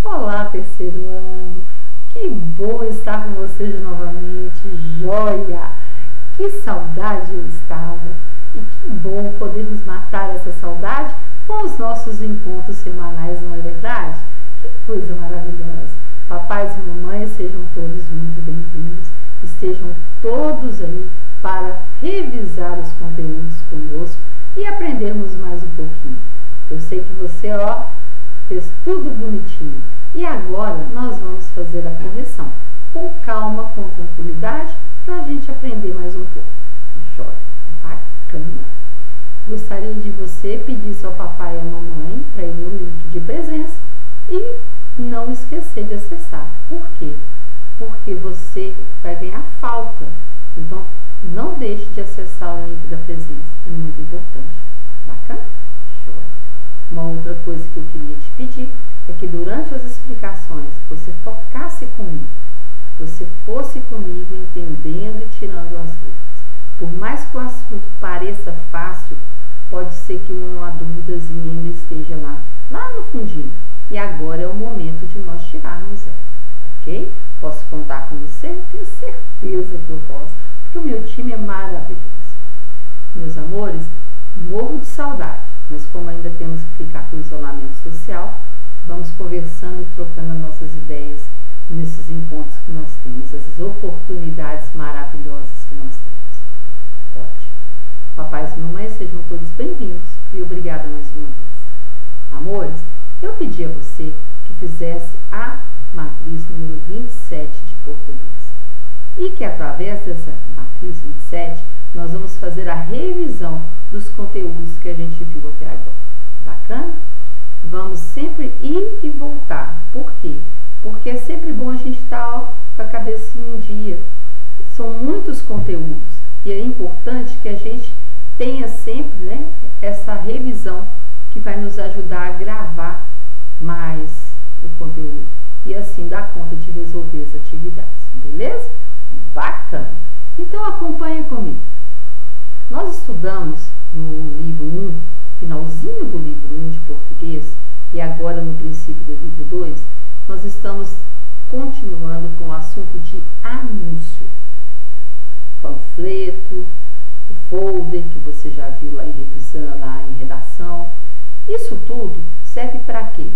Olá, terceiro ano! Que bom estar com vocês novamente, joia! Que saudade eu estava! E que bom podermos matar essa saudade com os nossos encontros semanais, não é verdade? Que coisa maravilhosa! Papais e mamães, sejam todos muito bem-vindos. Estejam todos aí para revisar os conteúdos conosco e aprendermos mais um pouquinho. Eu sei que você, fez tudo bonitinho. E agora nós vamos fazer a correção, com calma, com tranquilidade, para a gente aprender mais um pouco. Joia, bacana! Gostaria de você pedir ao papai e à mamãe para ir no link de presença e não esquecer de acessar. Por quê? Porque você vai ganhar falta. Então, não deixe de acessar o link da presença. É muito importante. Bacana? Joia! Uma outra coisa que eu queria te pedir é que durante as explicações você focasse comigo, você fosse comigo entendendo e tirando as dúvidas. Por mais que o assunto pareça fácil, pode ser que uma dúvidazinha ainda esteja lá no fundinho. E agora é o momento de nós tirarmos ela, ok? Posso contar com você? Tenho certeza que eu posso, porque o meu time é maravilhoso. Meus amores, morro de saudade, mas como ainda temos que ficar com o isolamento social, vamos conversando e trocando nossas ideias nesses encontros que nós temos, essas oportunidades maravilhosas que nós temos. Ótimo. Papais e mamães, sejam todos bem-vindos e obrigada mais uma vez. Amores, eu pedi a você que fizesse a matriz número 27 de português e que através dessa matriz 27 nós vamos fazer a revisão dos conteúdos que a gente viu até agora. Bacana? Vamos sempre ir e voltar. Por quê? Porque é sempre bom a gente estar com a cabecinha em dia. São muitos conteúdos e é importante que a gente tenha sempre, essa revisão que vai nos ajudar a gravar mais o conteúdo e assim dar conta de resolver as atividades. Beleza? Bacana! Então acompanhe comigo. Nós estudamos no livro 1, finalzinho do livro 1 de português, e agora no princípio do livro 2, nós estamos continuando com o assunto de anúncio. Panfleto, o folder que você já viu lá em revisão, lá em redação. Isso tudo serve para quê?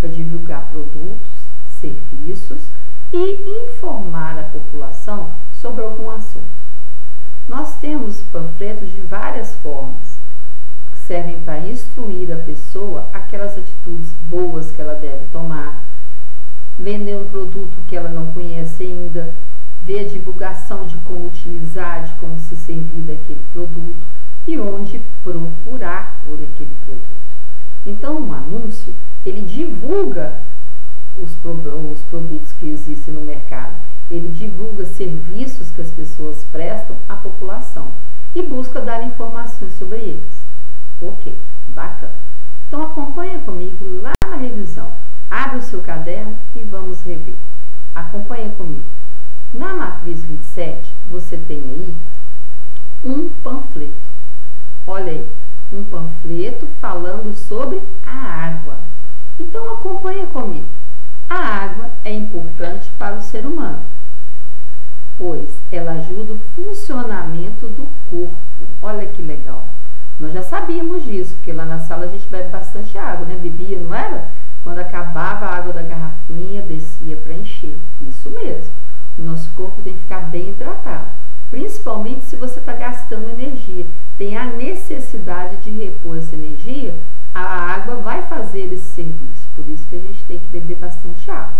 Para divulgar produtos, serviços e informar a população sobre algum assunto. Nós temos panfletos de várias formas, que servem para instruir a pessoa aquelas atitudes boas que ela deve tomar, vender um produto que ela não conhece ainda, ver a divulgação de como utilizar, de como se servir daquele produto e onde procurar por aquele produto. Então, um anúncio, ele divulga os produtos que existem no mercado. Ele divulga serviços que as pessoas prestam à população e busca dar informações sobre eles. Ok, bacana. Então acompanha comigo lá na revisão. Abre o seu caderno e vamos rever. Acompanha comigo. Na matriz 27, você tem aí um panfleto. Olha aí, um panfleto falando sobre a água. Então acompanha comigo. A água é importante para o ser humano, pois ela ajuda o funcionamento do corpo. Olha que legal. Nós já sabíamos disso, porque lá na sala a gente bebe bastante água, Bebia, não era? Quando acabava a água da garrafinha, descia para encher. Isso mesmo. O nosso corpo tem que ficar bem hidratado, principalmente se você está gastando energia. Tem a necessidade de repor essa energia, a água vai fazer esse serviço. Por isso que a gente tem que beber bastante água.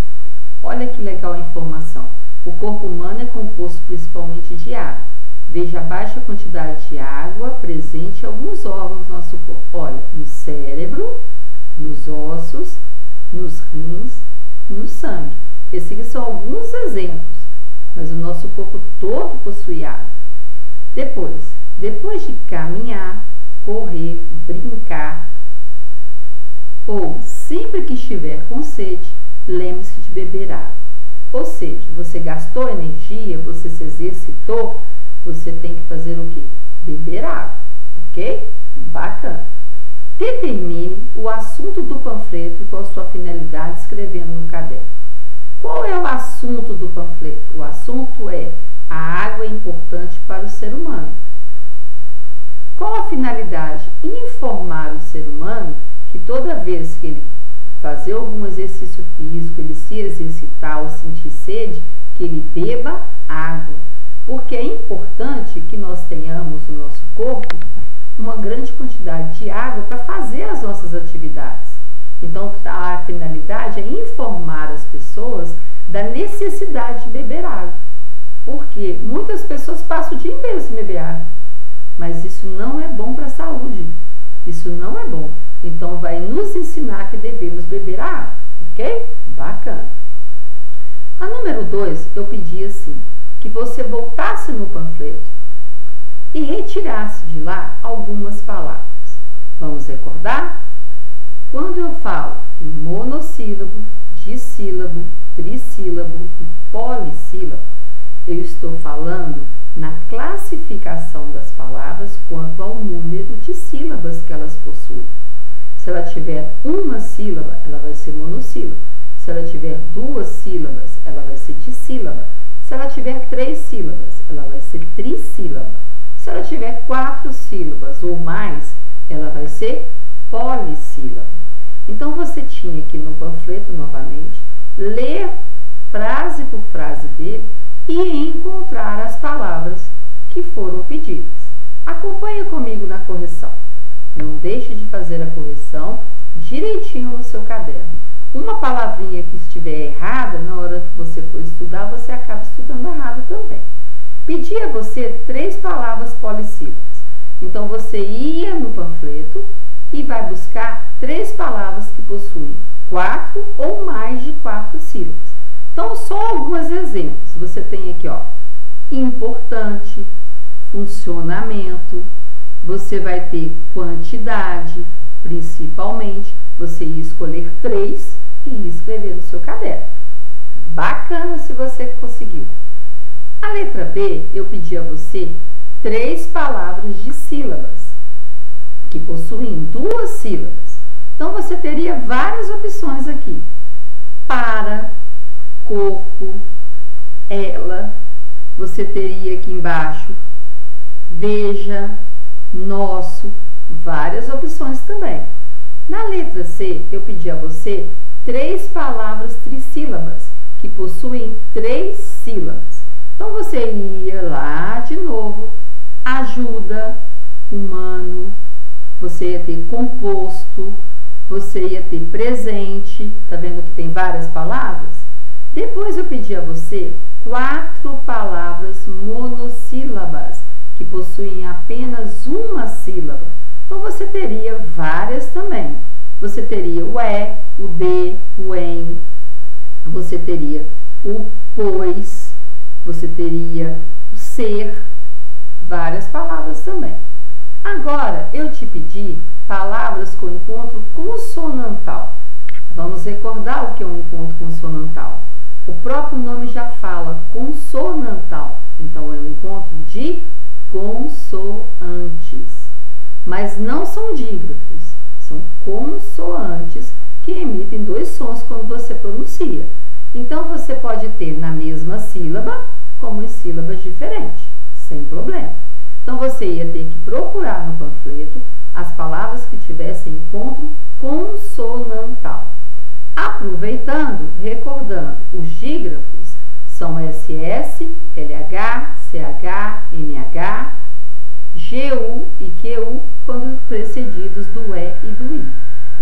Olha que legal a informação. O corpo humano é composto principalmente de água. Veja a baixa quantidade de água presente em alguns órgãos do nosso corpo. Olha, no cérebro, nos ossos, nos rins, no sangue. Esses aqui são alguns exemplos, mas o nosso corpo todo possui água. Depois de caminhar, correr, brincar, ou sempre que estiver com sede, lembre-se de beber água. Ou seja, você gastou energia, você se exercitou, você tem que fazer o quê? Beber água, ok? Bacana. Determine o assunto do panfleto com a sua finalidade escrevendo no caderno. Qual é o assunto do panfleto? O assunto é: a água é importante para o ser humano. Qual a finalidade? Informar o ser humano que toda vez que ele fazer algum exercício físico, ele se exercitar ou sentir sede, que ele beba água. Porque é importante que nós tenhamos no nosso corpo uma grande quantidade de água para fazer as nossas atividades. Então, a finalidade é informar as pessoas da necessidade de beber água. Porque muitas pessoas passam o dia inteiro sem beber água. Mas isso não é bom para a saúde. Isso não é bom. Então, vai nos ensinar que devemos beber água. Ok? Bacana. A número 2, eu pedi assim, que você voltasse no panfleto e retirasse de lá algumas palavras. Vamos recordar? Quando eu falo em monossílabo, dissílabo, trissílabo e polissílabo, eu estou falando na classificação das palavras quanto ao número de sílabas que elas possuem. Se ela tiver uma sílaba, ela vai ser monossílaba. Se ela tiver 2 sílabas, ela vai ser dissílaba. Se ela tiver 3 sílabas, ela vai ser trissílaba. Se ela tiver 4 sílabas ou mais, ela vai ser polissílaba. Então, você tinha que no panfleto, novamente, ler frase por frase dele e encontrar as palavras que foram pedidas. Acompanhe comigo na correção. Não deixe de fazer a correção direitinho no seu caderno. Uma palavrinha que estiver errada, na hora que você for estudar, você acaba estudando errado também. Pedi a você 3 palavras polissílabas. Então, você ia no panfleto e vai buscar 3 palavras que possuem 4 ou mais de 4 sílabas. Então, só alguns exemplos. Você tem aqui, ó, importante, funcionamento, você vai ter quantidade, principalmente, você ia escolher 3 e ia escrever no seu caderno. Bacana se você conseguiu. A letra B, eu pedi a você 3 palavras de sílabas, que possuem 2 sílabas. Então, você teria várias opções aqui. Para, corpo, ela. Você teria aqui embaixo, veja, nosso, várias opções também. Na letra C, eu pedi a você 3 palavras trissílabas, que possuem 3 sílabas. Então, você ia lá de novo, ajuda, humano, você ia ter composto, você ia ter presente, tá vendo que tem várias palavras? Depois eu pedi a você 4 palavras monossílabas, que possuem apenas uma sílaba. Então, você teria várias também. Você teria o é, o de, o em, você teria o pois, você teria o ser, várias palavras também. Agora, eu te pedi palavras com encontro consonantal. Vamos recordar o que é um encontro consonantal. O próprio nome já fala consonantal, então é um encontro de consoantes. Mas não são dígrafos, são consoantes que emitem 2 sons quando você pronuncia. Então, você pode ter na mesma sílaba, como em sílabas diferentes, sem problema. Então, você ia ter que procurar no panfleto as palavras que tivessem encontro consonantal. Aproveitando, recordando, os dígrafos são SS, LH, CH, MH, GU e QU, quando precedidos do E e do I.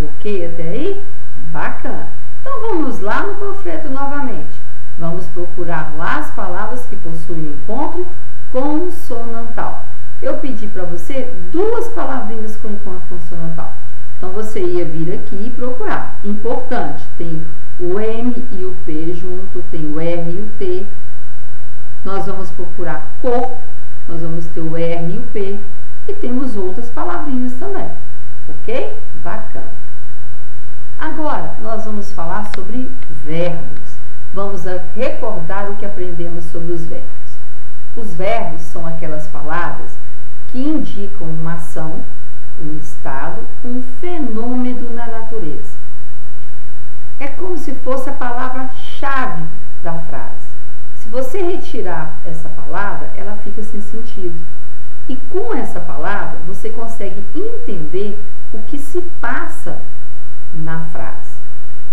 Ok até aí? Bacana! Então, vamos lá no panfleto novamente. Vamos procurar lá as palavras que possuem encontro consonantal. Eu pedi para você 2 palavrinhas com encontro consonantal. Então, você ia vir aqui e procurar. Importante, tem o M e o P junto, tem o R e o T. Nós vamos procurar corpo, nós vamos ter o R e o P. E temos outras palavrinhas também. Ok? Bacana. Agora, nós vamos falar sobre verbos. Vamos recordar o que aprendemos sobre os verbos. Os verbos são aquelas palavras que indicam uma ação um estado, um fenômeno na natureza. É como se fosse a palavra-chave da frase. Se você retirar essa palavra, ela fica sem sentido. E com essa palavra, você consegue entender o que se passa na frase.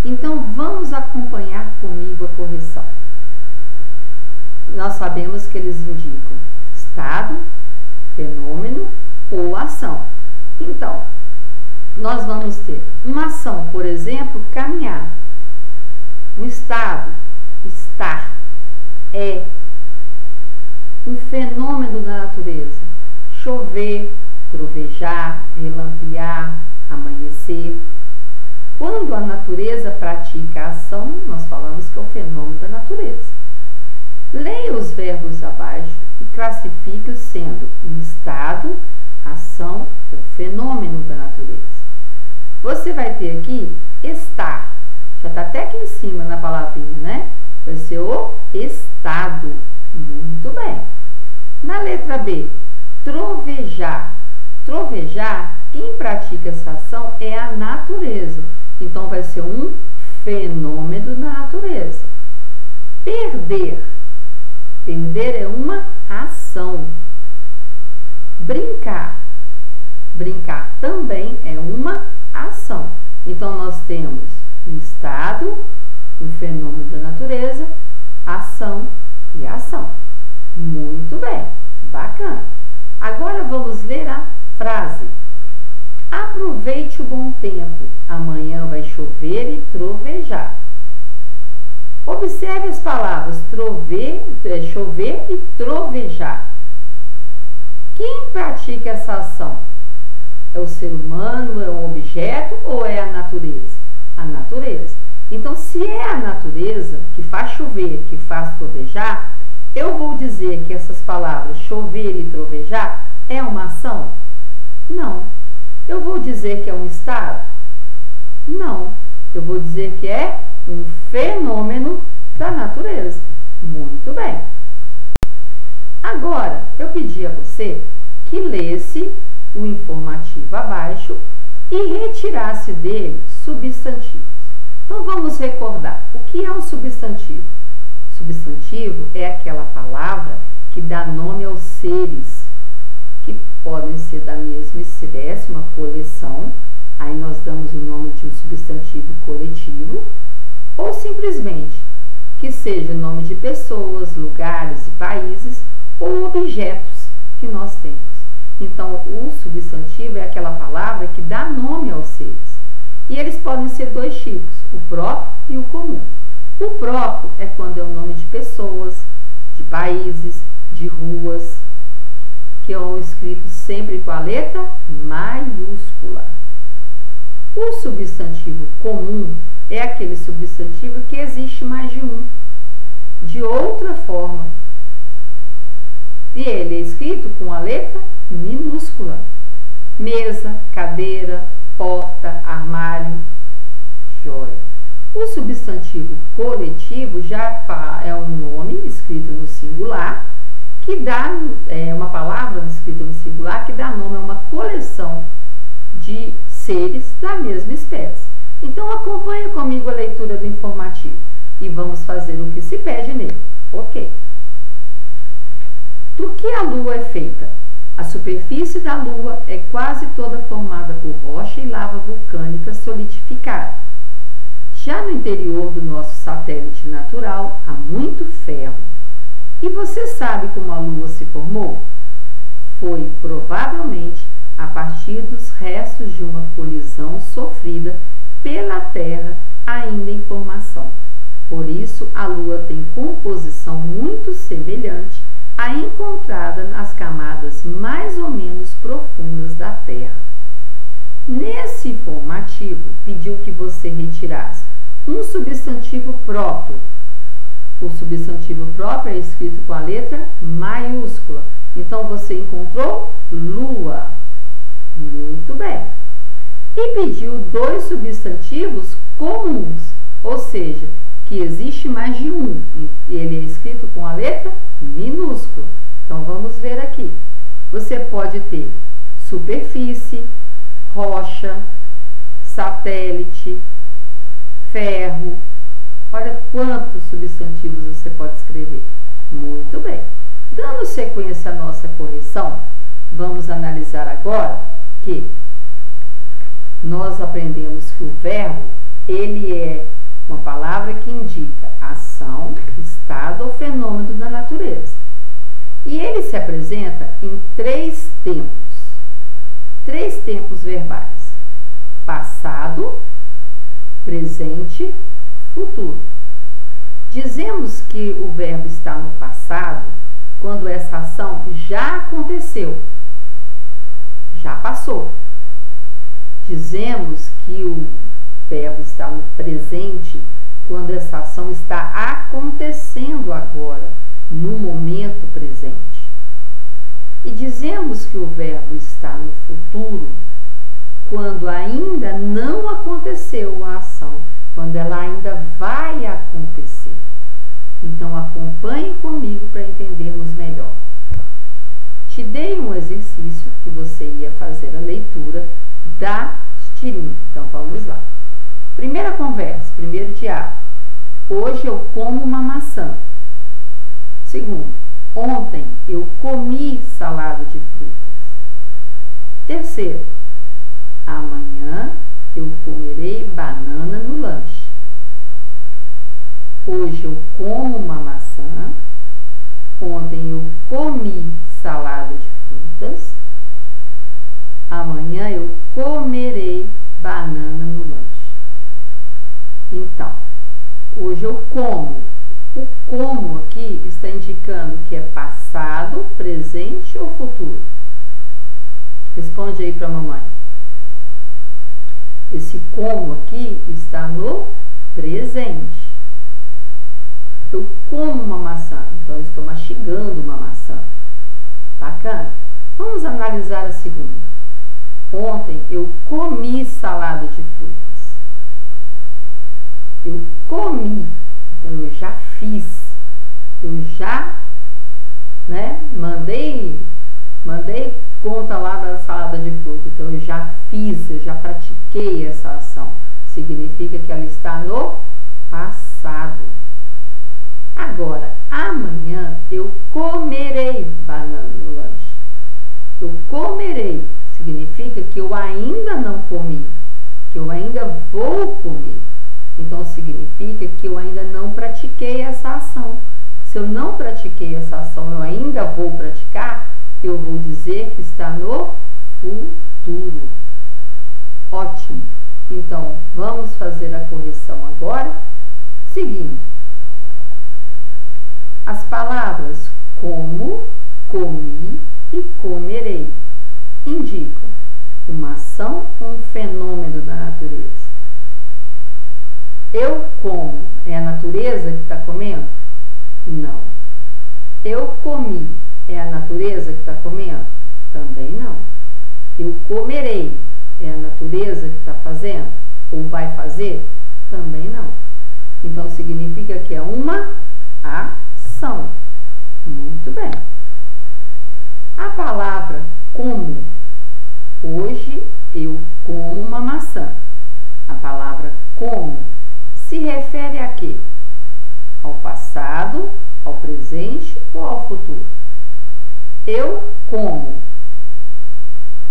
Então, vamos acompanhar comigo a correção. Nós sabemos que eles indicam estado, fenômeno ou ação. Então, nós vamos ter uma ação, por exemplo, caminhar. Um estado, estar, é. Um fenômeno da natureza, chover, trovejar, relampear, amanhecer. Quando a natureza pratica a ação, nós falamos que é o fenômeno da natureza. Leia os verbos abaixo e classifique-os sendo um estado, ação ou fenômeno da natureza. Você vai ter aqui estar, já está até aqui em cima na palavrinha, né? Vai ser o estado. Muito bem. Na letra B, trovejar. Trovejar, quem pratica essa ação é a natureza. Então, vai ser um fenômeno da natureza. Perder. Perder é uma ação. Brincar. Brincar também é uma ação. Então, nós temos um estado, um fenômeno da natureza, ação e ação. Muito bem, bacana. Agora vamos ler a frase. Aproveite o bom tempo, amanhã vai chover e trovejar. Observe as palavras chover e trovejar. Quem pratica essa ação? É o ser humano, é um objeto ou é a natureza? A natureza. Então, se é a natureza que faz chover, que faz trovejar, eu vou dizer que essas palavras chover e trovejar é uma ação? Não. Eu vou dizer que é um estado? Não. Eu vou dizer que é um fenômeno da natureza. Muito bem. Agora, eu pedi a você que lesse o informativo abaixo e retirasse dele substantivos. Então, vamos recordar. O que é um substantivo? Substantivo é aquela palavra que dá nome aos seres, que podem ser da mesma espécie, uma coleção. Aí nós damos o nome de um substantivo coletivo, ou simplesmente que seja o nome de pessoas, lugares e países, ou objetos que nós temos. Então, o substantivo é aquela palavra que dá nome aos seres. E eles podem ser dois tipos, o próprio e o comum. O próprio é quando é o nome de pessoas, de países, de ruas, que é escrito sempre com a letra maiúscula. O substantivo comum é aquele substantivo que existe mais de um, de outra forma. E ele é escrito com a letra minúscula. Mesa, cadeira, porta, armário, joia. O substantivo coletivo já é um nome escrito no singular, que dá uma palavra escrita no singular que dá nome a uma coleção de seres da mesma espécie. Então, acompanhe comigo a leitura do informativo e vamos fazer o que se pede nele. Ok. Do que a Lua é feita? A superfície da Lua é quase toda formada por rocha e lava vulcânica solidificada. Já no interior do nosso satélite natural há muito ferro. E você sabe como a Lua se formou? Foi provavelmente a partir dos restos de uma colisão sofrida pela Terra ainda em formação. Por isso, a Lua tem composição muito semelhante à encontrada nas camadas mais ou menos profundas da Terra. Nesse informativo, pediu que você retirasse um substantivo próprio. O substantivo próprio é escrito com a letra maiúscula. Então, você encontrou Lua. Muito bem. E pediu dois substantivos comuns, ou seja, que existe mais de um. Ele é escrito com a letra minúscula. Então, vamos ver aqui. Você pode ter superfície, rocha, satélite, ferro. Olha quantos substantivos você pode escrever. Muito bem. Dando sequência à nossa correção, vamos analisar agora que nós aprendemos que o verbo, ele é uma palavra que indica ação, estado ou fenômeno da natureza. E ele se apresenta em três tempos verbais: passado, presente, futuro. Dizemos que o verbo está no passado quando essa ação já aconteceu, já passou. Dizemos que o verbo está no presente quando essa ação está acontecendo agora, no momento presente. E dizemos que o verbo está no futuro quando ainda não aconteceu a ação, quando ela ainda vai acontecer. Então acompanhe comigo para entendermos melhor. Te dei um exercício que você ia fazer a leitura da tirinha. Então vamos lá. Primeira conversa, primeiro diálogo. Hoje eu como uma maçã. Segundo, ontem eu comi salada de frutas. Terceiro, amanhã eu comerei banana no lanche. Hoje eu como uma maçã. Ontem eu comi salada de frutas. Amanhã eu comerei banana no lanche. Então, hoje eu como. O como aqui está indicando que é passado, presente ou futuro? Responde aí para a mamãe. Esse como aqui está no presente. Eu como uma maçã, então eu estou mastigando uma maçã. Bacana? Vamos analisar a segunda. Ontem eu comi salada de frutas. Eu comi, então eu já fiz. Eu já, mandei conta lá da salada de fruta. Então eu já fiz, eu já pratiquei essa ação. Significa que ela está no passado. Agora, amanhã eu comerei banana no lanche. Eu comerei significa que eu ainda não comi, que eu ainda vou comer. Então significa que eu ainda não pratiquei essa ação. Se eu não pratiquei essa ação, eu ainda vou praticar, eu vou dizer que está no futuro. Ótimo. Então, vamos fazer a correção agora, seguindo. As palavras como, comi e comerei indicam uma ação, um fenômeno da natureza. Eu como, é a natureza que está comendo? Não. Eu comi, é a natureza que está comendo? Também não. Eu comerei, é a natureza que está fazendo? Ou vai fazer? Também não. Então significa que é uma ação. Muito bem. A palavra como, hoje eu como uma maçã. A palavra como se refere a quê? Ao passado, ao presente ou ao futuro? Eu como.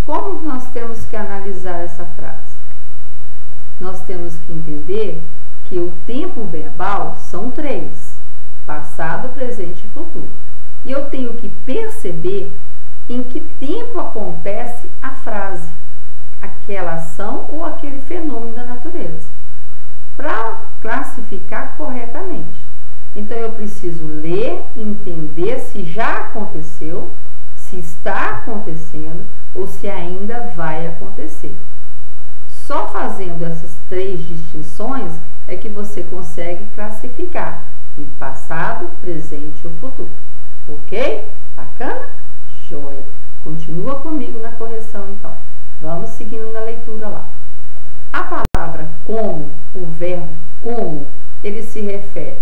Como nós temos que analisar essa frase? Nós temos que entender que o tempo verbal são 3: passado, presente e futuro. E eu tenho que perceber em que tempo acontece a frase, aquela ação ou aquele fenômeno da natureza, para classificar corretamente. Então eu preciso ler, entender se já aconteceu, se está acontecendo ou se ainda vai acontecer. Só fazendo essas 3 distinções é que você consegue classificar em passado, presente ou futuro. Ok? Bacana? Joia! Continua comigo na correção então. Vamos seguindo na leitura lá. A palavra como, o verbo como, ele se refere: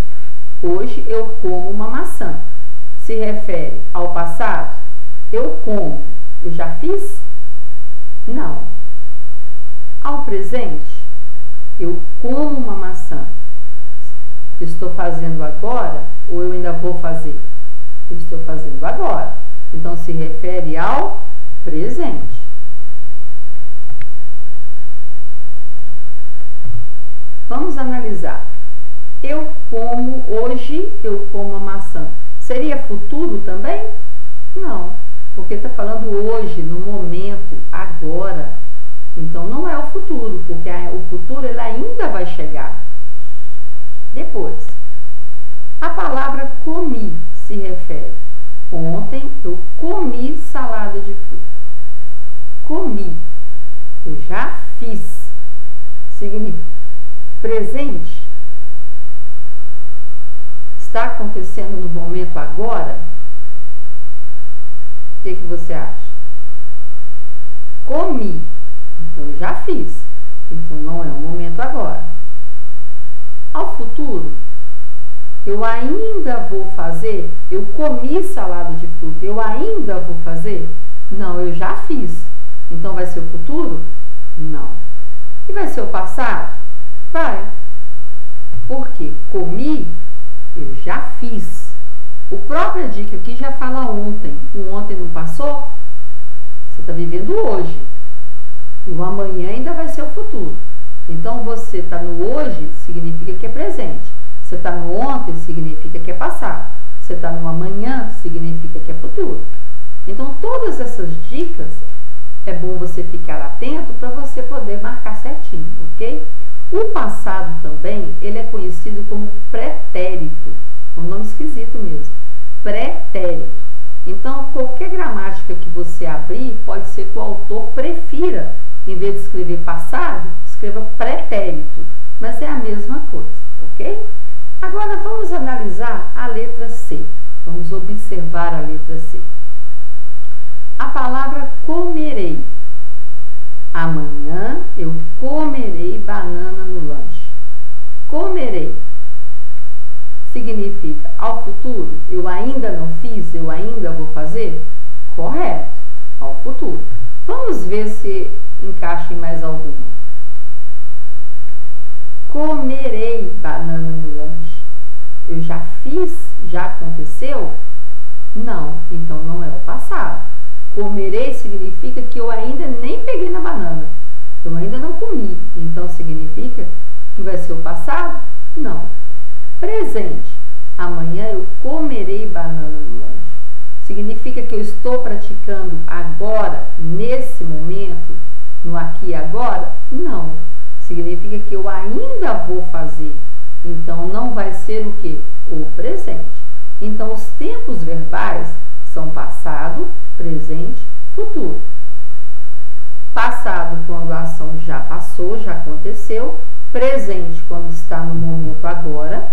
hoje eu como uma maçã. Se refere ao passado? Eu como. Eu já fiz? Não. Ao presente, eu como uma maçã. Estou fazendo agora ou eu ainda vou fazer? Eu estou fazendo agora. Então, se refere ao presente. Vamos analisar. Hoje eu como a maçã. Seria futuro também? Não, porque está falando hoje, no momento, agora. Então, não é o futuro, porque o futuro ele ainda vai chegar. Depois, a palavra comi se refere. Ontem eu comi salada de fruta. Comi. Eu já fiz. Significa presente. Está acontecendo no momento agora? O que você acha? Comi. Então, eu já fiz. Então, não é o momento agora. Ao futuro, eu ainda vou fazer? Eu comi salada de fruta. Eu ainda vou fazer? Não, eu já fiz. Então, vai ser o futuro? Não. E vai ser o passado? Vai. Porque comi, eu já fiz. O própria dica aqui já fala ontem. O ontem não passou? Você está vivendo hoje. E o amanhã ainda vai ser o futuro. Então, você está no hoje, significa que é presente. Você está no ontem, significa que é passado. Você está no amanhã, significa que é futuro. Então, todas essas dicas, é bom você ficar atento para você poder marcar certinho, ok? O passado também, ele é conhecido como pretérito. É um nome esquisito mesmo. Pretérito. Então, qualquer gramática que você abrir, pode ser que o autor prefira, em vez de escrever passado, escreva pretérito. Mas é a mesma coisa, ok? Agora, vamos analisar a letra C. Vamos observar a letra C. A palavra comerei. Amanhã eu comerei banana no lanche. Comerei significa ao futuro. Eu ainda não fiz, eu ainda vou fazer? Correto, ao futuro. Vamos ver se encaixa em mais alguma. Comerei banana no lanche. Eu já fiz? Já aconteceu? Não, então não é o passado. Comerei significa que eu ainda nem peguei na banana. Eu ainda não comi. Então significa que vai ser o passado? Não. Presente. Amanhã eu comerei banana no lanche. Significa que eu estou praticando agora, nesse momento, no aqui e agora? Não. Significa que eu ainda vou fazer. Então, não vai ser o quê? O presente. Então, os tempos verbais são passado, presente, futuro. Passado, quando a ação já passou, já aconteceu. Presente, quando está no momento agora.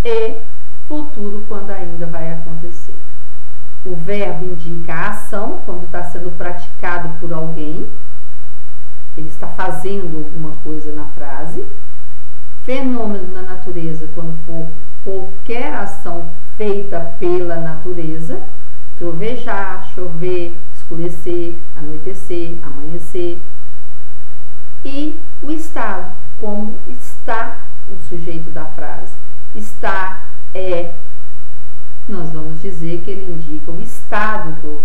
E futuro, quando ainda vai acontecer. O verbo indica a ação, quando está sendo praticado por alguém. Ele está fazendo alguma coisa na frase. Fenômeno na natureza, quando for qualquer ação feita pela natureza. Trovejar, chover, escurecer, anoitecer, amanhecer. E o estado, como está o sujeito da frase. Está, é. Nós vamos dizer que ele indica o estado do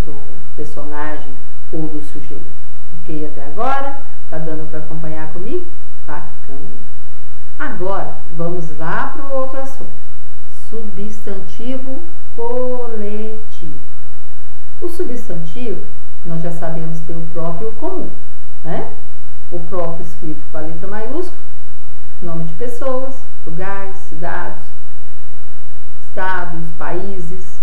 personagem ou do sujeito. Ok? Até agora? Tá dando para acompanhar comigo? Bacana. Agora, vamos lá para o outro assunto. Substantivo coletivo. O substantivo, nós já sabemos ter o próprio comum, né? O próprio escrito com a letra maiúscula, nome de pessoas, lugares, cidades, estados, países.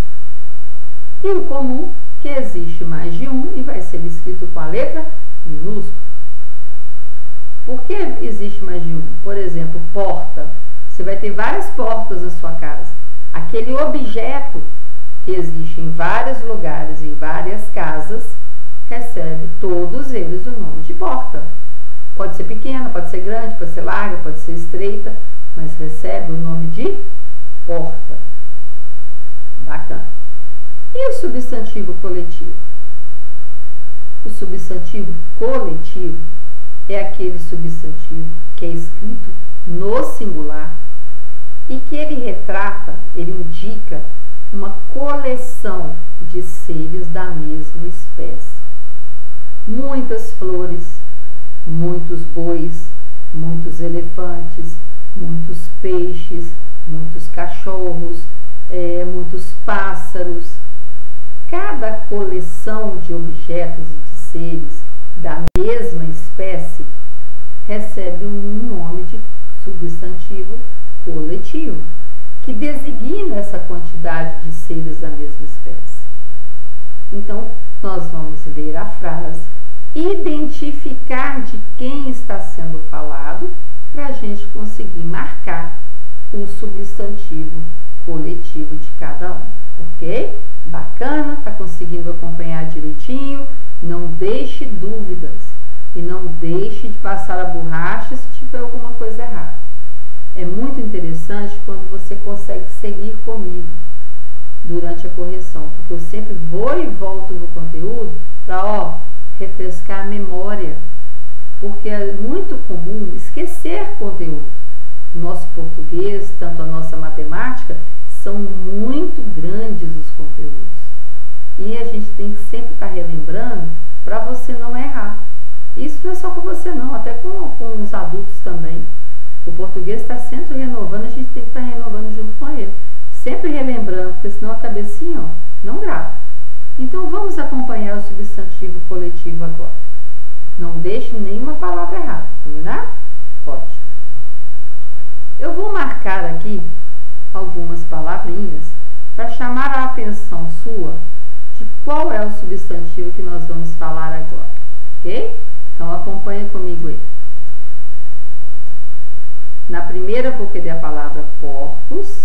E o comum, que existe mais de um e vai ser escrito com a letra minúscula. Por que existe mais de um? Por exemplo, porta. Você vai ter várias portas na sua casa. Aquele objeto que existe em vários lugares, em várias casas, recebe todos eles o nome de porta. Pode ser pequena, pode ser grande, pode ser larga, pode ser estreita, mas recebe o nome de porta. Bacana. E o substantivo coletivo? O substantivo coletivo é aquele substantivo que é escrito no singular e que ele retrata, ele indica uma coleção de seres da mesma espécie. Muitas flores, muitos bois, muitos elefantes, muitos peixes, muitos cachorros, muitos pássaros. Cada coleção de objetos e de seres da mesma espécie recebe um nome de substantivo coletivo, que designa essa quantidade de seres da mesma espécie. Então, nós vamos ler a frase, identificar de quem está sendo falado, para a gente conseguir marcar o substantivo coletivo de cada um, ok? Bacana? Tá conseguindo acompanhar direitinho? Não deixe dúvidas e não deixe de passar a borracha se tiver alguma coisa errada. É muito interessante quando você consegue seguir comigo durante a correção, porque eu sempre vou e volto no conteúdo para refrescar a memória, porque é muito comum esquecer conteúdo. O nosso português, tanto a nossa matemática, são muito grandes os conteúdos. E a gente tem que sempre estar relembrando para você não errar. Isso não é só com você não, até com os adultos também. O português está sempre renovando, a gente tem que estar renovando junto com ele. Sempre relembrando, porque senão a cabecinha não grava. Então vamos acompanhar o substantivo coletivo agora. Não deixe nenhuma palavra errada, combinado? Pode. Eu vou marcar aqui algumas palavrinhas para chamar a atenção sua de qual é o substantivo que nós vamos falar agora, ok? Então acompanha comigo aí. Na primeira eu vou querer a palavra porcos,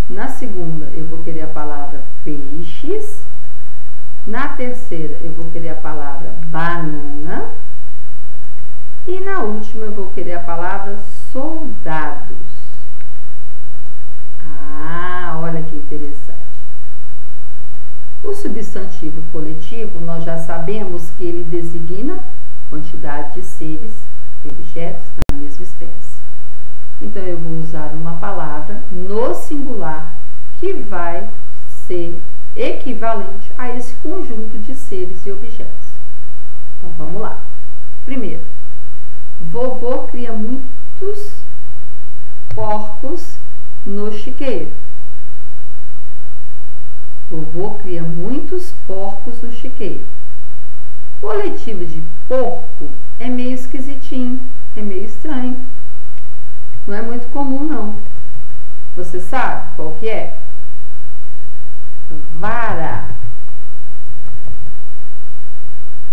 na segunda eu vou querer a palavra peixes, na terceira eu vou querer a palavra banana e na última eu vou querer a palavra soldados. Olha que interessante. O substantivo coletivo, nós já sabemos que ele designa quantidade de seres e objetos da mesma espécie. Então, eu vou usar uma palavra no singular que vai ser equivalente a esse conjunto de seres e objetos. Então, vamos lá. Primeiro, vovô cria muitos porcos no chiqueiro. Vovô cria muitos porcos no chiqueiro. O coletivo de porco é meio esquisitinho, é meio estranho. Não é muito comum, não. Você sabe qual que é? Vara.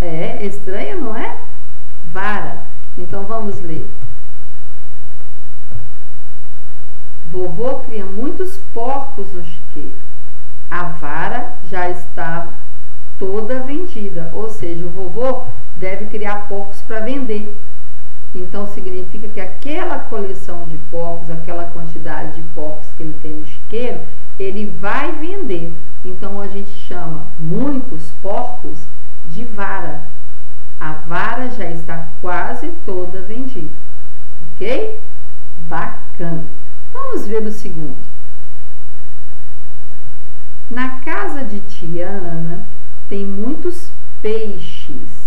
É estranho, não é? Vara. Então, vamos ler. Vovô cria muitos porcos no chiqueiro. A vara já está toda vendida, ou seja, o vovô deve criar porcos para vender. Então, significa que aquela coleção de porcos, aquela quantidade de porcos que ele tem no chiqueiro, ele vai vender. Então, a gente chama muitos porcos de vara. A vara já está quase toda vendida, ok? Bacana. Vamos ver o segundo. Na casa de tia Ana tem muitos peixes.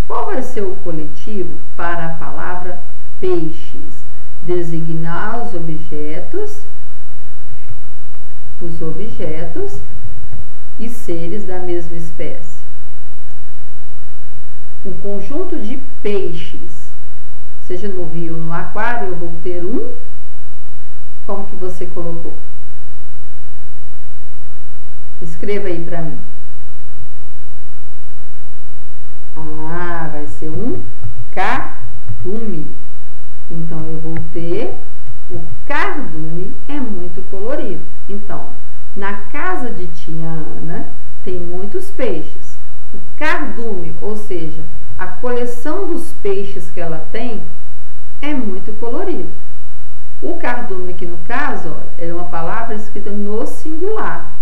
Qual vai ser o coletivo para a palavra peixes? Designar os objetos e seres da mesma espécie. Um conjunto de peixes, seja no rio ou no aquário, eu vou ter um. Como que você colocou? Escreva aí para mim. Vai ser um cardume. Então, eu vou ter o cardume, é muito colorido. Então, na casa de tia Ana tem muitos peixes. O cardume, ou seja, a coleção dos peixes que ela tem, é muito colorido. O cardume aqui no caso, é uma palavra escrita no singular,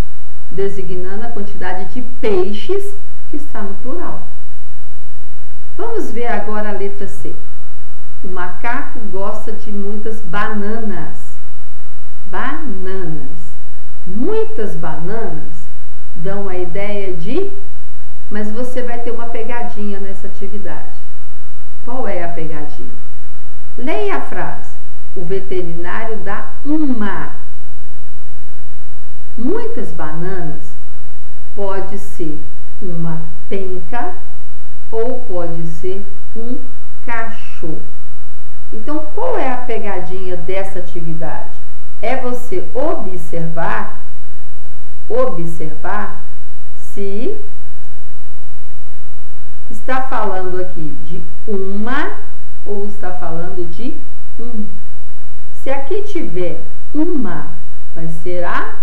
designando a quantidade de peixes que está no plural. Vamos ver agora a letra C. O macaco gosta de muitas bananas. Bananas. Muitas bananas dão a ideia de... Mas você vai ter uma pegadinha nessa atividade. Qual é a pegadinha? Leia a frase. O veterinário dá uma. Muitas bananas pode ser uma penca ou pode ser um cacho. Então, qual é a pegadinha dessa atividade? É você observar se está falando aqui de uma ou está falando de um. Se aqui tiver uma, vai ser a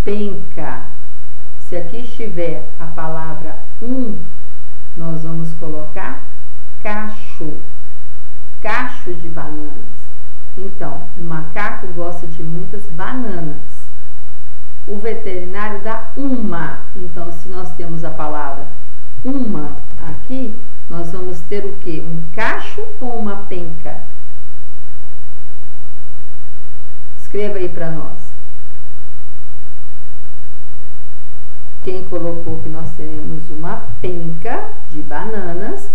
penca. Se aqui estiver a palavra um, nós vamos colocar cacho. Cacho de bananas. Então, o macaco gosta de muitas bananas. O veterinário dá uma. Então, se nós temos a palavra uma aqui, nós vamos ter o quê? Um cacho ou uma penca? Escreva aí para nós. Quem colocou que nós teremos uma penca de bananas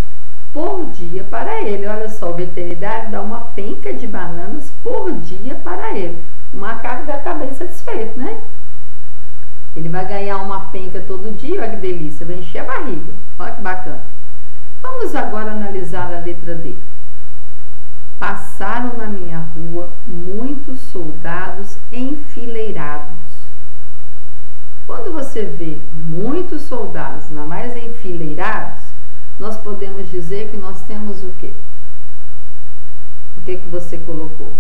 por dia para ele. Olha só, o veterinário dá uma penca de bananas por dia para ele. O macaco deve estar bem satisfeito, né? Ele vai ganhar uma penca todo dia, olha que delícia, vai encher a barriga. Olha que bacana. Vamos agora analisar a letra D. Passaram na minha rua muitos soldados enfileirados. Quando você vê muitos soldados, ainda mais enfileirados, nós podemos dizer que nós temos o quê? O que você colocou?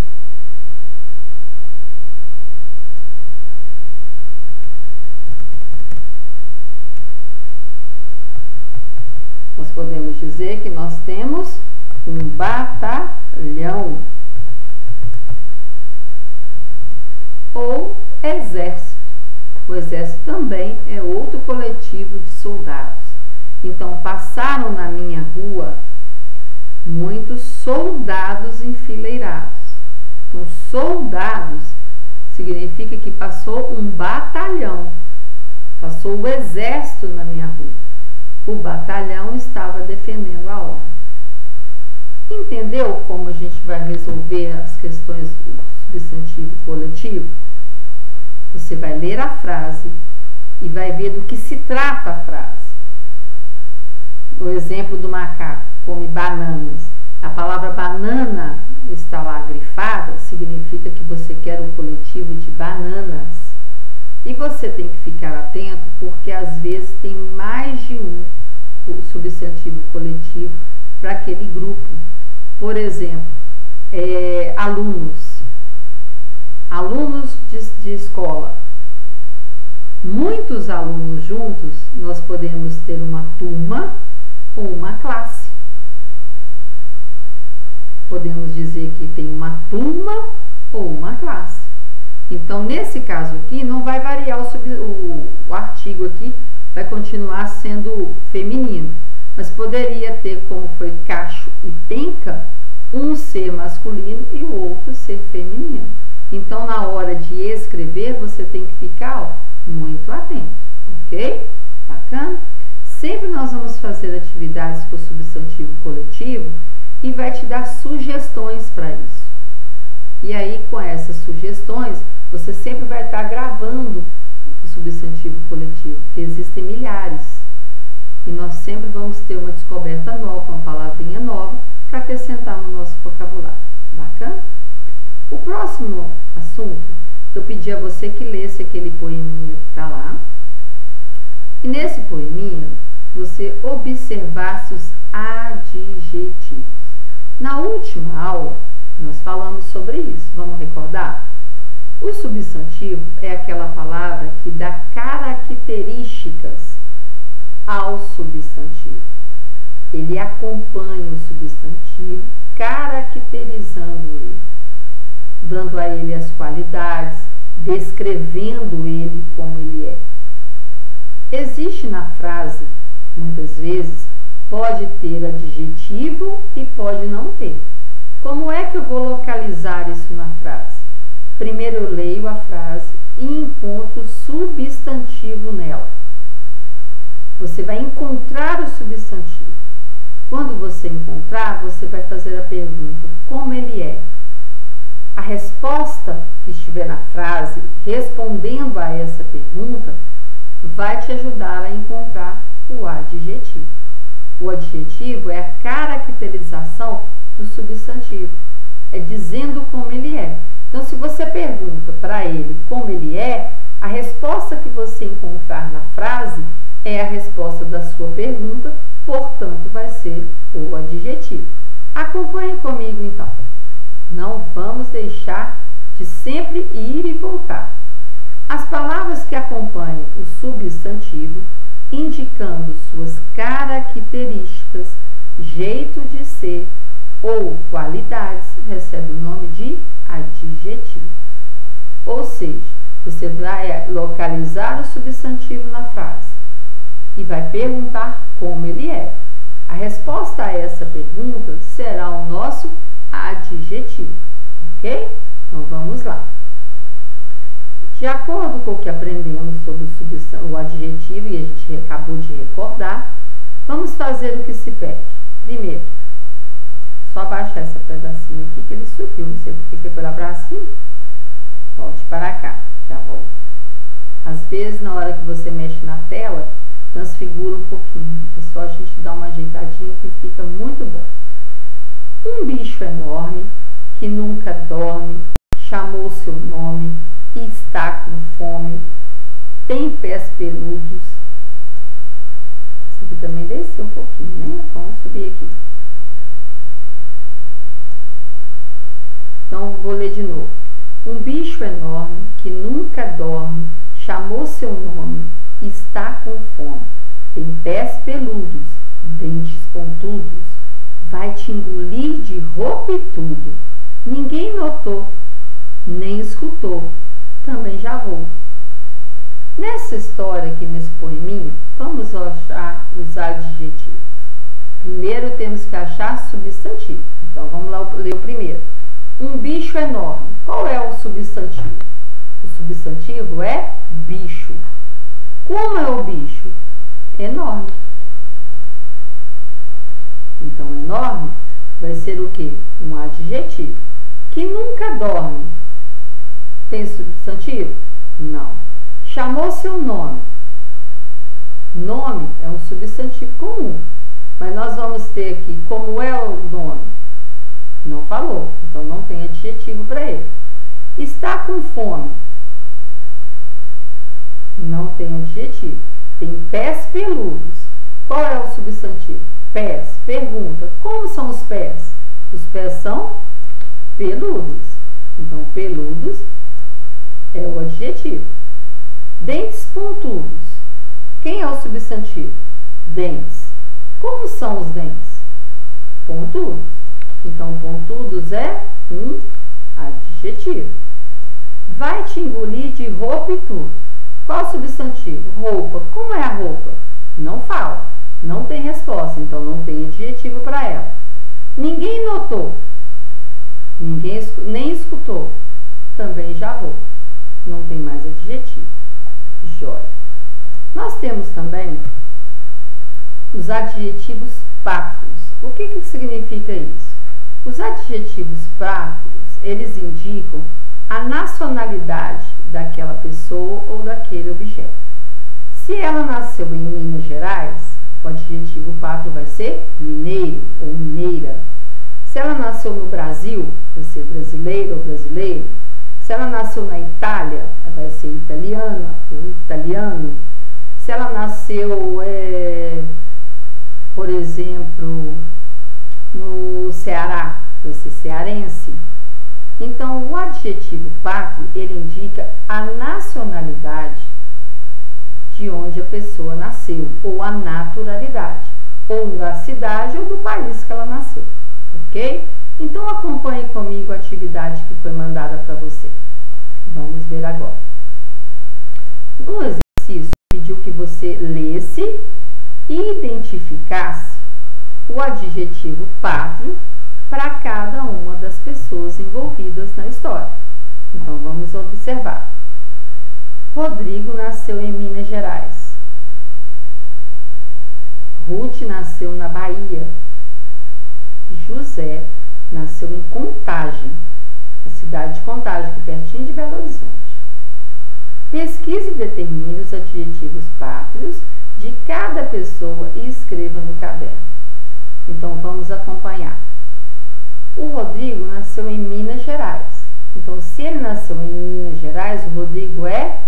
Nós podemos dizer que nós temos um batalhão ou exército. O exército também é outro coletivo de soldados. Então, passaram na minha rua muitos soldados enfileirados. Então, soldados significa que passou um batalhão, passou o exército na minha rua. O batalhão estava defendendo a ordem. Entendeu como a gente vai resolver as questões do substantivo coletivo? Você vai ler a frase e vai ver do que se trata a frase. O exemplo do macaco come bananas. A palavra banana está lá grifada, significa que você quer o coletivo de bananas. E você tem que ficar atento porque às vezes tem mais de um substantivo coletivo para aquele grupo. Por exemplo, alunos. Alunos de escola. Muitos alunos juntos, nós podemos ter uma turma ou uma classe. Podemos dizer que tem uma turma ou uma classe. Então, nesse caso aqui, não vai variar o artigo aqui, vai continuar sendo feminino. Mas poderia ter, como foi cacho e penca, um ser masculino e o outro ser feminino. Então, na hora de escrever, você tem que ficar muito atento, ok? Bacana? Sempre nós vamos fazer atividades com o substantivo coletivo e vai te dar sugestões para isso. E aí, com essas sugestões, você sempre vai estar gravando o substantivo coletivo, porque existem milhares. E nós sempre vamos ter uma descoberta nova, uma palavrinha nova, para acrescentar no nosso vocabulário. Bacana? O próximo assunto, eu pedi a você que lesse aquele poeminha que está lá. E nesse poeminha, você observasse os adjetivos. Na última aula, nós falamos sobre isso. Vamos recordar? O substantivo é aquela palavra que dá características ao substantivo. Ele acompanha o substantivo, caracterizando ele, dando a ele as qualidades, descrevendo ele como ele é. Existe na frase, muitas vezes, Pode ter adjetivo e pode não ter. Como é que eu vou localizar isso na frase? Primeiro eu leio a frase e encontro o substantivo nela. Você vai encontrar o substantivo. Quando você encontrar, você vai fazer a pergunta: como ele é? A resposta que estiver na frase, respondendo a essa pergunta, vai te ajudar a encontrar o adjetivo. O adjetivo é a caracterização do substantivo, é dizendo como ele é. Então, se você pergunta para ele como ele é, a resposta que você encontrar na frase é a resposta da sua pergunta, portanto, vai ser o adjetivo. Acompanhe comigo, então. Não vamos deixar de sempre ir e voltar. As palavras que acompanham o substantivo, indicando suas características, jeito de ser ou qualidades, recebem o nome de adjetivos. Ou seja, você vai localizar o substantivo na frase e vai perguntar como ele é. A resposta a essa pergunta será o nosso adjetivo, ok? Então vamos lá. De acordo com o que aprendemos sobre o adjetivo e a gente acabou de recordar, vamos fazer o que se pede. Primeiro, só abaixar esse pedacinho aqui que ele subiu, não sei porque que foi lá para cima. Volte para cá, já volto. Às vezes, na hora que você mexe na tela, transfigura um pouquinho. É só a gente dar uma ajeitadinha que fica muito bom. Um bicho enorme que nunca dorme, chamou seu nome e está com fome, tem pés peludos. Isso aqui também desceu um pouquinho, né? Vamos subir aqui. Então, vou ler de novo. Um bicho enorme que nunca dorme, chamou seu nome e está com fome. Tem pés peludos, dentes pontudos, vai te engolir de roupa e tudo. Ninguém notou, nem escutou, também já vou. Nessa história aqui, nesse poeminha, vamos achar os adjetivos. Primeiro temos que achar substantivo. Então vamos lá ler o primeiro. Um bicho enorme. Qual é o substantivo? O substantivo é bicho. Como é o bicho? Enorme. Então, enorme vai ser o quê? Um adjetivo. Que nunca dorme. Tem substantivo? Não. Chamou seu nome. Nome é um substantivo comum. Mas nós vamos ter aqui como é o nome. Não falou, então não tem adjetivo para ele. Está com fome. Não tem adjetivo. Tem pés peludos. Qual é o substantivo? Pés. Pergunta, como são os pés? Os pés são peludos. Então, peludos é o adjetivo. Dentes pontudos. Quem é o substantivo? Dentes. Como são os dentes? Pontudos. Então, pontudos é um adjetivo. Vai te engolir de roupa e tudo. Qual o substantivo? Roupa. Como é a roupa? Não fala. Não tem resposta, então não tem adjetivo para ela. Ninguém notou. Ninguém nem escutou. Também já vou. Não tem mais adjetivo. Jóia. Nós temos também os adjetivos práticos. O que significa isso? Os adjetivos práticos, eles indicam a nacionalidade daquela pessoa ou daquele objeto. Se ela nasceu em Minas Gerais, o adjetivo pátrio vai ser mineiro ou mineira. Se ela nasceu no Brasil, vai ser brasileiro ou brasileiro. Se ela nasceu na Itália, vai ser italiana ou italiano. Se ela nasceu, por exemplo, no Ceará, vai ser cearense. Então, o adjetivo pátrio, ele indica a nacionalidade de onde a pessoa nasceu, ou a naturalidade, ou da cidade ou do país que ela nasceu, ok? Então, acompanhe comigo a atividade que foi mandada para você. Vamos ver agora. No exercício, pediu que você lesse e identificasse o adjetivo pátrio para cada uma das pessoas envolvidas na história. Então, vamos observar. Rodrigo nasceu em Minas Gerais. Ruth nasceu na Bahia. José nasceu em Contagem, na cidade de Contagem, aqui pertinho de Belo Horizonte. Pesquise e determine os adjetivos pátrios de cada pessoa e escreva no caderno. Então, vamos acompanhar. O Rodrigo nasceu em Minas Gerais. Então, se ele nasceu em Minas Gerais, o Rodrigo é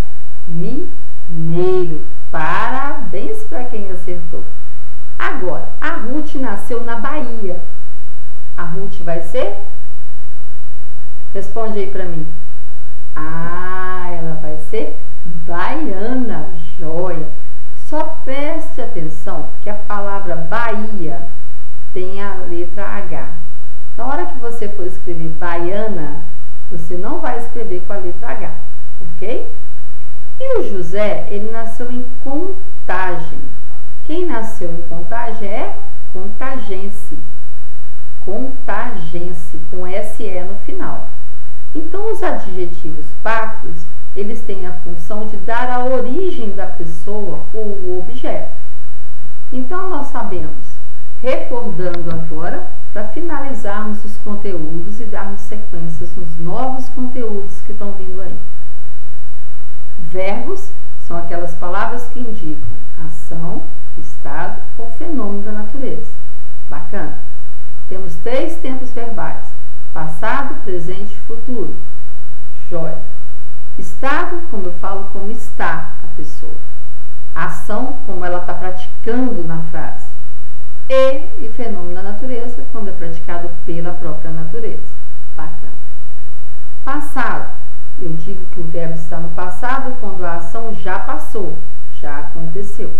mineiro. Parabéns para quem acertou. Agora, a Ruth nasceu na Bahia. A Ruth vai ser? Responde aí para mim. Ah, ela vai ser baiana. Joia. Só preste atenção que a palavra Bahia tem a letra H. Na hora que você for escrever baiana, você não vai escrever com a letra H, ok? E o José, ele nasceu em Contagem. Quem nasceu em Contagem é contagense. Contagense, com SE no final. Então, os adjetivos pátrios, eles têm a função de dar a origem da pessoa ou o objeto. Então, nós sabemos, recordando agora, para finalizarmos os conteúdos e darmos sequências nos novos conteúdos que estão vindo aí. Verbos são aquelas palavras que indicam ação, estado ou fenômeno da natureza. Bacana? Temos 3 tempos verbais: passado, presente e futuro. Joia. Estado, como eu falo, como está a pessoa. Ação, como ela está praticando na frase. E fenômeno da natureza, quando é praticado pela própria natureza. Bacana. Passado, eu digo que o verbo está no passado quando a ação já passou, já aconteceu.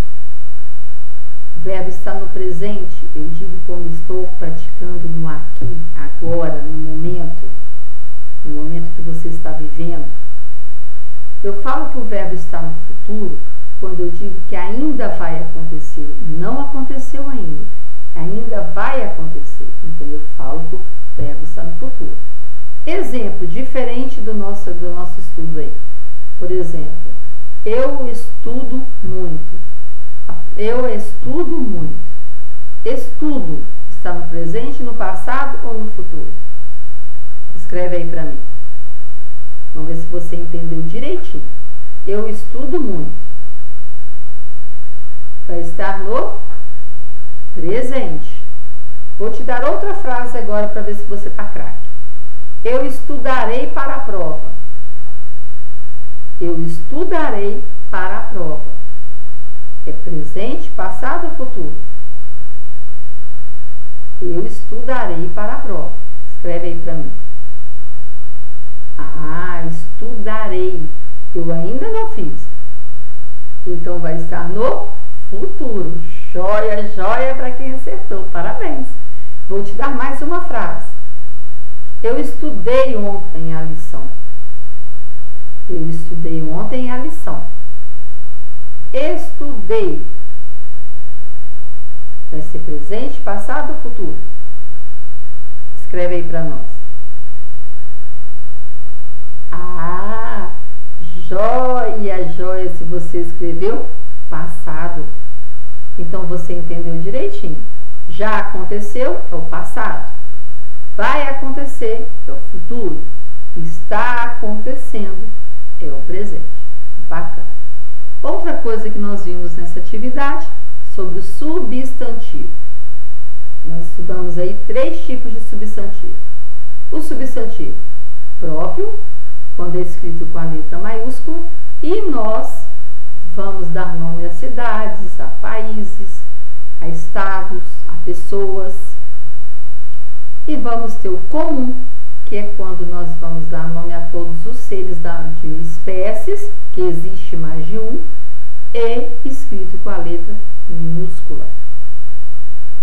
O verbo está no presente, eu digo quando estou praticando no aqui, agora, no momento que você está vivendo. Eu falo que o verbo está no futuro quando eu digo que ainda vai acontecer, não aconteceu ainda, ainda vai acontecer. Então, eu falo que o verbo está no futuro. Exemplo, diferente do nosso estudo aí. Por exemplo, eu estudo muito. Eu estudo muito. Estudo está no presente, no passado ou no futuro? Escreve aí para mim. Vamos ver se você entendeu direitinho. Eu estudo muito. Vai estar no presente. Vou te dar outra frase agora para ver se você está craque. Eu estudarei para a prova. Eu estudarei para a prova. É presente, passado ou futuro? Eu estudarei para a prova. Escreve aí para mim. Ah, estudarei. Eu ainda não fiz. Então, vai estar no futuro. Joia, joia para quem acertou. Parabéns. Vou te dar mais uma frase. Eu estudei ontem a lição. Eu estudei ontem a lição. Estudei. Vai ser presente, passado ou futuro? Escreve aí para nós. Ah, joia, joia. Se você escreveu passado. Então, você entendeu direitinho. Já aconteceu, é o passado. Vai acontecer, é o futuro. Está acontecendo, é o presente. Bacana. Outra coisa que nós vimos nessa atividade, sobre o substantivo. Nós estudamos aí 3 tipos de substantivo. O substantivo próprio, quando é escrito com a letra maiúscula, e nós vamos dar nome a cidades, a países, a estados, a pessoas. E vamos ter o comum, que é quando nós vamos dar nome a todos os seres de espécies, que existe mais de um, e escrito com a letra minúscula.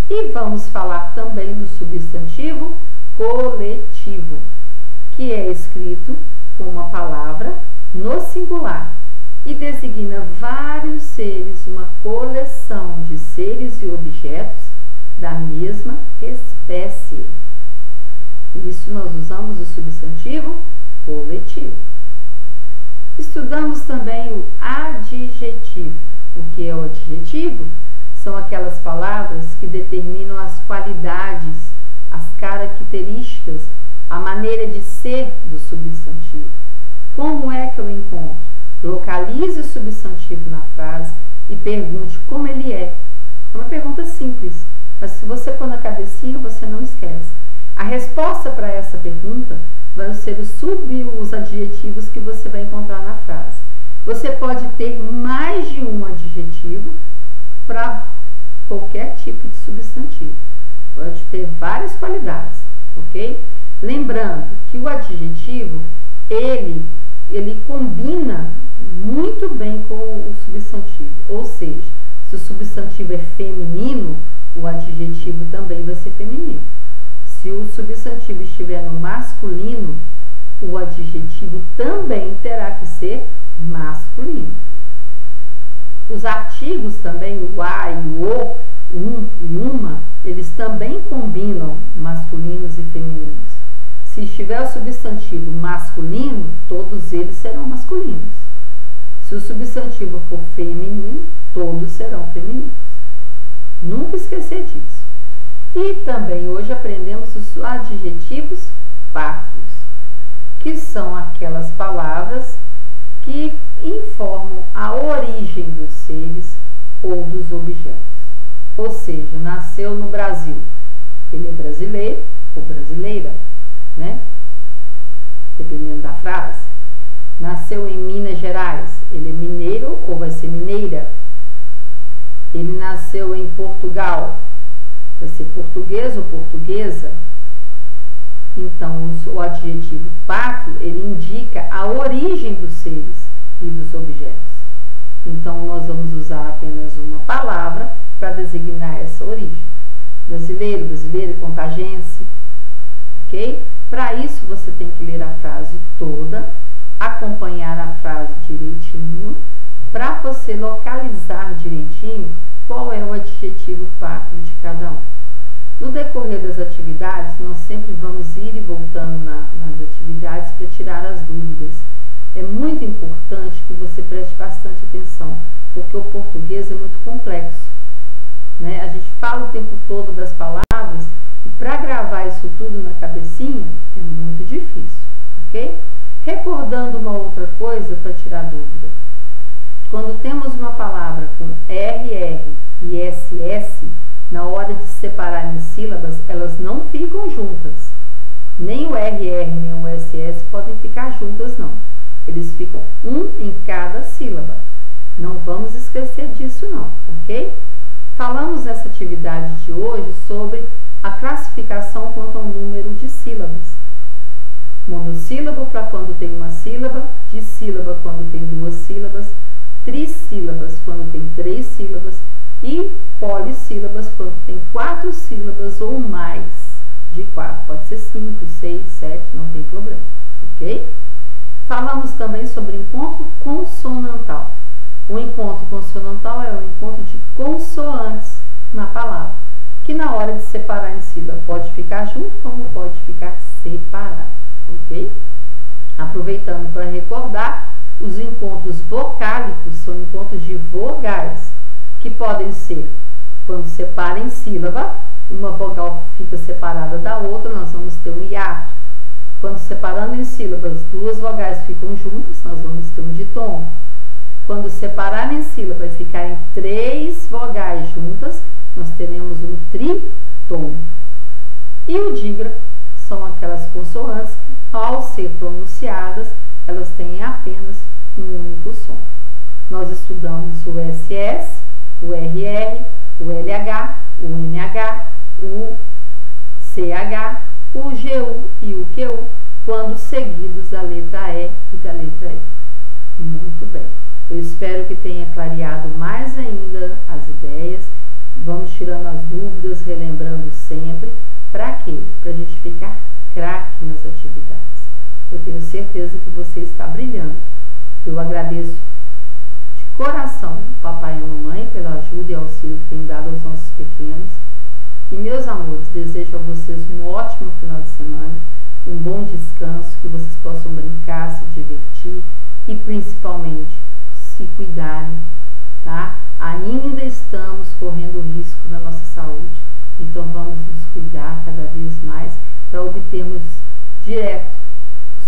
E vamos falar também do substantivo coletivo, que é escrito com uma palavra no singular e designa vários seres, uma coleção de seres e objetos da mesma espécie. Isso nós usamos o substantivo coletivo. Estudamos também o adjetivo. O que é o adjetivo? São aquelas palavras que determinam as qualidades, as características, a maneira de ser do substantivo. Como é que eu encontro? Localize o substantivo na frase e pergunte como ele é. É uma pergunta simples, mas se você pôr na cabecinha, você não esquece. A resposta para essa pergunta vai ser os adjetivos que você vai encontrar na frase. Você pode ter mais de um adjetivo para qualquer tipo de substantivo. Pode ter várias qualidades, ok? Lembrando que o adjetivo, ele combina muito bem com o substantivo. Ou seja, se o substantivo é feminino, o adjetivo também vai ser feminino. Se o substantivo estiver no masculino, o adjetivo também terá que ser masculino. Os artigos também, o a e o um e uma, eles também combinam masculinos e femininos. Se estiver o substantivo masculino, todos eles serão masculinos. Se o substantivo for feminino, todos serão femininos. Nunca esquecer disso. E também hoje aprendemos os adjetivos pátrios, que são aquelas palavras que informam a origem dos seres ou dos objetos. Ou seja, nasceu no Brasil, ele é brasileiro ou brasileira, né? Dependendo da frase. Nasceu em Minas Gerais, ele é mineiro ou vai ser mineira. Ele nasceu em Portugal, vai ser português ou portuguesa. Então, o adjetivo pátrio, ele indica a origem dos seres e dos objetos. Então, nós vamos usar apenas uma palavra para designar essa origem. Brasileiro, brasileira, contagense, ok? Para isso, você tem que ler a frase toda, acompanhar a frase direitinho, para você localizar direitinho qual é o adjetivo pátrio de cada um. No decorrer das atividades, nós sempre vamos ir e voltando nas atividades para tirar as dúvidas. É muito importante que você preste bastante atenção, porque o português é muito complexo, né? A gente fala o tempo todo das palavras e para gravar isso tudo na cabecinha é muito difícil, ok? Recordando uma outra coisa para tirar dúvida. Quando temos uma palavra com RR e SS, na hora de separar em sílabas, elas não ficam juntas. Nem o RR nem o SS podem ficar juntas, não. Eles ficam um em cada sílaba. Não vamos esquecer disso, não, ok? Falamos nessa atividade de hoje sobre a classificação quanto ao número de sílabas. Monossílabo para quando tem uma sílaba, dissílaba quando tem duas sílabas, trissílabas quando tem três sílabas e polissílabas quando tem 4 sílabas ou mais de 4. Pode ser 5, 6, 7, não tem problema, ok? Falamos também sobre encontro consonantal. O encontro consonantal é o encontro de consoantes na palavra, que na hora de separar em sílaba pode ficar junto como pode ficar separado, ok? Aproveitando para recordar, os encontros vocálicos são encontros de vogais, que podem ser, quando separa em sílaba, uma vogal fica separada da outra, nós vamos ter um hiato. Quando separando em sílabas, duas vogais ficam juntas, nós vamos ter um ditongo. Quando separar em sílaba e ficarem 3 vogais juntas, nós teremos um tritongo. E o dígrafo são aquelas consoantes que, ao ser pronunciadas, elas têm apenas um único som. Nós estudamos o SS, o RR, o LH, o NH, o CH, o GU e o QU, quando seguidos da letra E e da letra I. Muito bem. Eu espero que tenha clareado mais ainda as ideias. Vamos tirando as dúvidas, relembrando sempre. Para quê? Para a gente ficar craque nas atividades. Eu tenho certeza que você está brilhando. Eu agradeço de coração o papai e a mamãe pela ajuda e auxílio que tem dado aos nossos pequenos. E meus amores, desejo a vocês um ótimo final de semana, um bom descanso, que vocês possam brincar, se divertir e principalmente se cuidarem, tá? Ainda estamos correndo risco na nossa saúde, então vamos nos cuidar cada vez mais para obtermos direto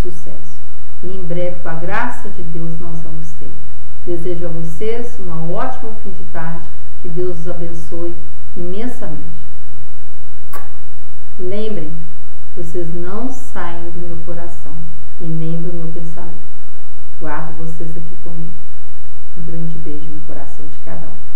sucesso. E em breve, com a graça de Deus, nós vamos ter. Desejo a vocês um ótimo fim de tarde, que Deus os abençoe imensamente. Lembrem, vocês não saem do meu coração e nem do meu pensamento. Guardo vocês aqui comigo. Um grande beijo no coração de cada um.